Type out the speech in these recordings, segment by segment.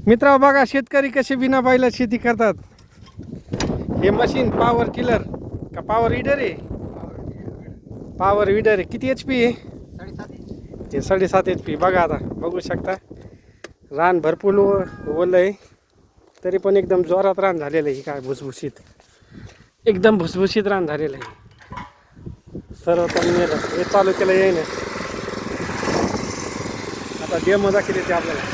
मित्र बघा शेतकरी कसे बिना बैला शेती करतात. हे मशीन पॉवर टिलर का पॉवर विडर आहे? पॉवर विडर आहे. किती HP आहे? 7.5 HP. बघा आता बघू शकता रान भरपूर ओलं आहे तरी पण एकदम जोरात रान झालेलं आहे. काय भुसभुशीत एकदम भुसभुशीत रान झालेलं आहे. सर्व तर हे चालू केलं येईन. आता डेमो दाखवले ते आपल्याला.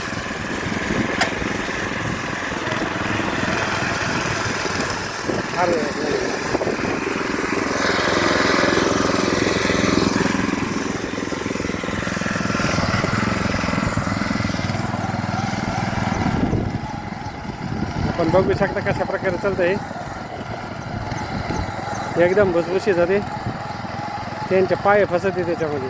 आपण बघू शकता कशा प्रकारे चालतंय. एकदम भुसभुशीत होते. त्यांचे पाय फसते त्याच्यामध्ये.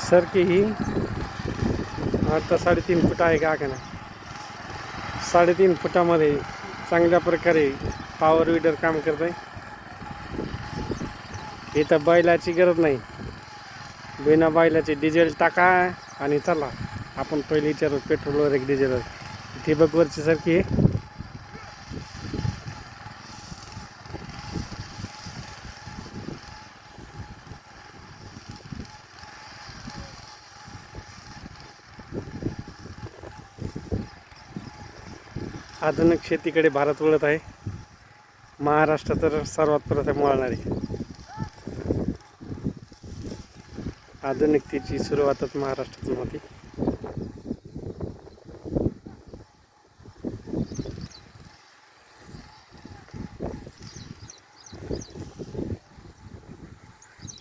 सरकी ही आता 3.5 फूट आहे का नाही. 3.5 फुटामध्ये चांगल्या प्रकारे पॉवर विडर काम करत आहे. इथं बैलाची गरज नाही. बिना बैलाचे डिझेल टाका आणि चला. आपण पहिले विचारू पेट्रोलवर एक डिझेलवर. ठिबकवरची सारखी आहे. आधुनिक शेतीकडे भारत वळत आहे. महाराष्ट्र तर सर्वात प्रथम वळणार आहे. आधुनिकतेची सुरुवातच महाराष्ट्रातून होती.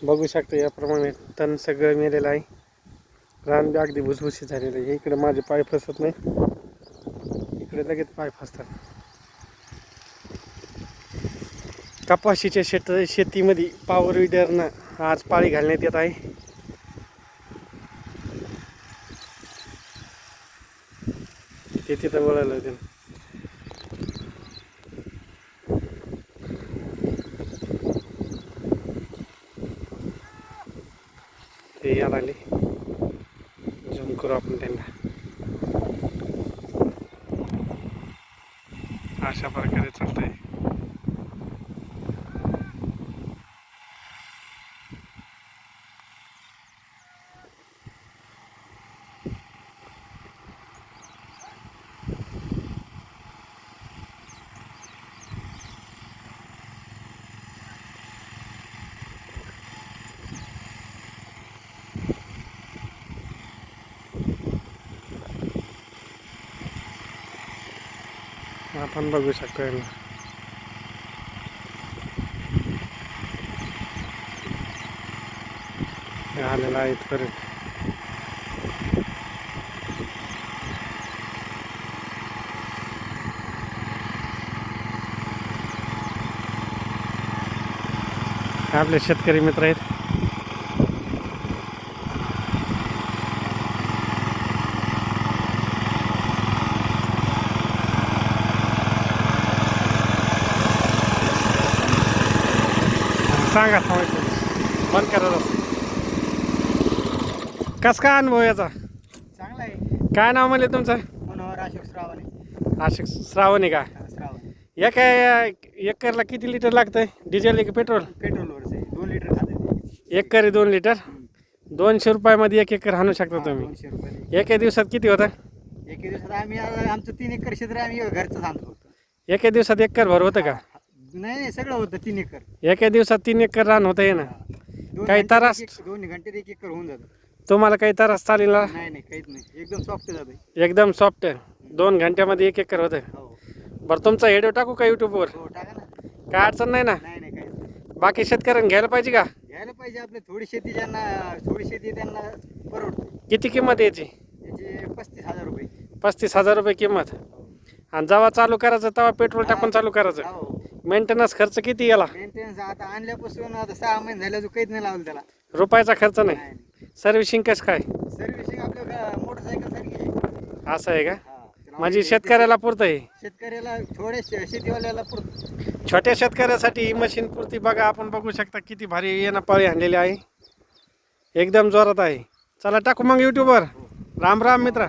बघू शकता याप्रमाणे तण सगळं मेलेलं आहे. रान बी अगदी भुसभुशीत झालेलं आहे. इकडे माझे पाय फसत नाही, इकडे लगेच पाय फसतात. कपाशीच्या शेतीमध्ये पॉवर विडरनं आज पाळी घालण्यात येत आहे. ते तिथं वळलं होते. ते यायला लागले. झूम करू आपण त्यांना. अशा प्रकारे चालतंय. आपण बघू शकतो यांना. आलेला आहे इथपर्यंत. आपले शेतकरी मित्र आहेत. सांगा बंद करा. कस काय अनुभव याचा? चांगला आहे. काय नाव म्हणले तुमचं? मनोहर अशोक श्रावणे. अशोक श्रावणे का? श्रावण. एका एकरला किती लिटर लागतंय डिझेल की पेट्रोल? पेट्रोलवरच आहे. 2 लिटर खाते. एकरी 2 लिटर. 200 रुपयामध्ये 1 एकर हाणू शकता तुम्ही. 200 रुपये. एका दिवसात किती होतं? एके दिवसात आम्ही आमचं 3 एकर क्षेत्र आम्ही घरचं आणतो होतो. एका दिवसात 1 एकर भर होतं का? नाही सगळं होतं 3 एकर. एका दिवसात 3 एकर रान होतं. आहे ना. काही त्रास? 2 घंटे 1 एकर होऊन जातं. तुम्हाला काही त्रास चालेल ना? नाही काहीच नाही. एकदम सॉफ्ट जातं. एकदम सॉफ्ट. 2 घंट्यामध्ये 1 एकर होतं. हो बरं तुमचा व्हिडिओ टाकू का यूट्यूबवर? हो टाका ना. काय अडचण नाही ना? नाही काहीच नाही. बाकी शेतकऱ्यांनी घ्यायला पाहिजे का? घ्यायला पाहिजे. आपले थोडी शेती त्यांना परवडते. किती किंमत आहे याची? याचे 35,000 रुपये. 35,000 रुपये किंमत. आणि जेव्हा चालू करायचं तेव्हा पेट्रोल टाकून चालू करायचं. हो. मेंटेनन्स खर्च किती याला? मेंटेनन्स आता आणल्यापासून आता 6 महिने झाले अजून काहीच नाही लावलं त्याला. रुपयाचा खर्च नाही. सर्व्हिसिंग कसं काय? सर्व्हिसिंग आपल्या मोटरसायकल सारखी आहे. असं आहे का? त्याला म्हणजे शेतकऱ्याला पुरतं आहे. शेतकऱ्याला थोड्या शेतीवाल्याला पुरतं. छोट्या शेतकऱ्यासाठी ही मशीन पुरती. बघा आपण बघू शकता किती भारी येणं पळी आणलेली आहे. एकदम जोरात आहे. चला टाकू मग यूट्यूबवर. राम राम मित्रा.